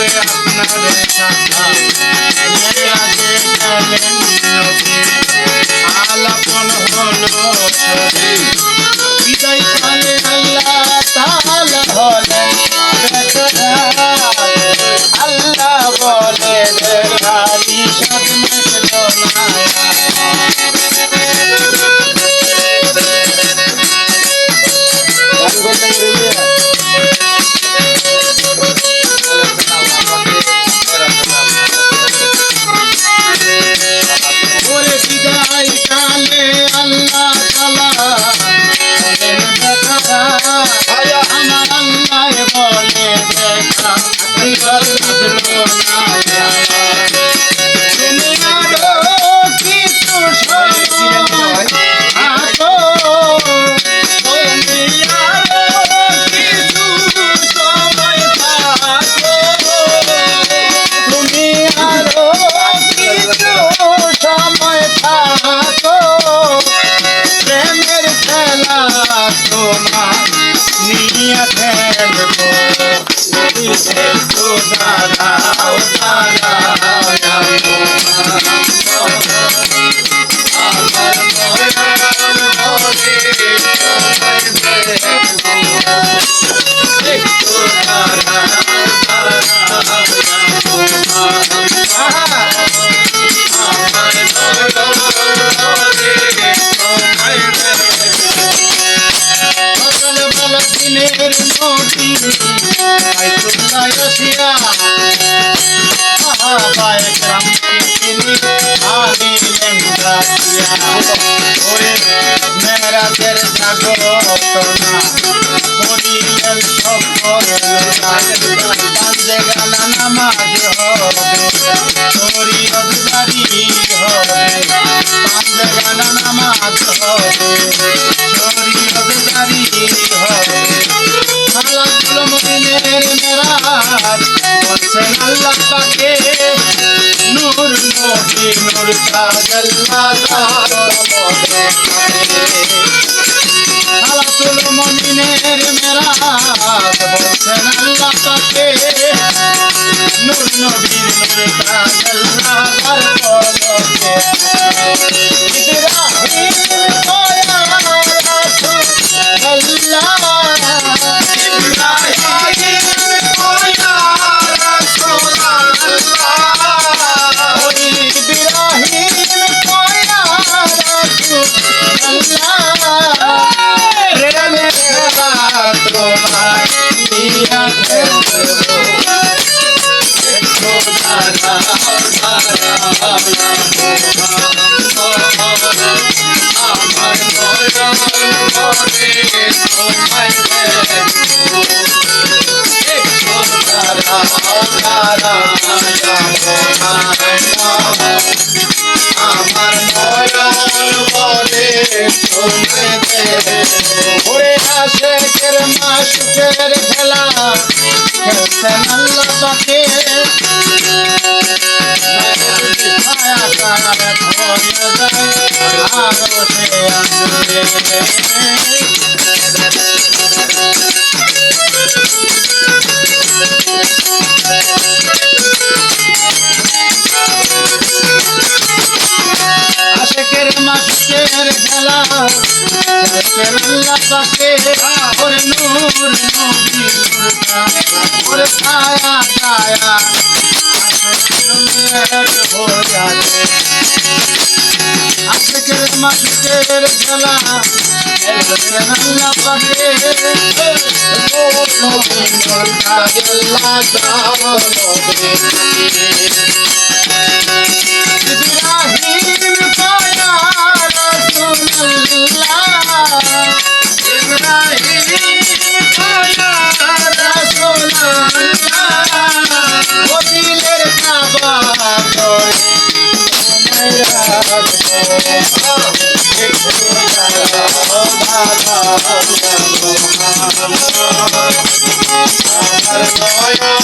হবে আপনার সাথে মেরাজে গেলেন নবী আলাপন হলো ছবি বিদায় কালে আল্লাহ তাআলা হলেন আল্লাহ বলে হারি সাদ মেটলো না ওরে বিদায় কালে আল্লাহ তাআলা বলেন দেখা আমার আল্লাহ বলে দেখা বিরল লাগলো না তুমি আরো কিছু সময় থাকো তুমি আরো কিছু সময় থাকো তুমি আরো কিছু সময় থাকো প্রেমের খেলা তোমার নিয়ে খেলবো একটু দাঁড়াও দাঁড়াও আমার একটু সকালবেলা দিনের নদী বাইতুল্লাহ আসিয়া সাহাবায়ে কেরামকে তিনি আনিলেন ডাকিয়া ওরে মেরাজের জাগরণা করিলেন সফল পাঁচে গানা নামাজ হবে শরীয়ত জারি হবে পাঁচে গানা নামাজ হবে শরীয়ত জারি হবে সালাতুল মুমিনের মেরাজ বলছেন আল্লাহ পাকে নূর নবী নূর তাজাল্লা সালাতুল মুমিনের মেরাজ বলছেন আল্লাহ পাকে নূর নবী নূর তাজাল্লা বরকতে ইব্রাহিম কয়া রাসূলুল্লাহ আমার নয়ন বলে ওরে আশেকের মাশুকের খেলা খেলছেন আল্লাহ পাকে ছায়া কারে ভরে যায় আরো সে আনন্দে আশেকের মাশুকের খেলা খেলছেন আল্লাহ পাকে ওরে নূর নবী নূর ওরে ছায়া ছায়া আশেকের মাশুকের খেলা খেলছেন আল্লাহ পাকে নূর নবী নূর তাজাল্লা ইব্রাহিম কয়া রাসূলুল্লাহ ইব্রাহিম কয়া রাসূলুল্লাহ ও দিলের কাবা কই তোমায় রাখবো একটু দাঁড়াও দাঁড়াও আমার নয়ন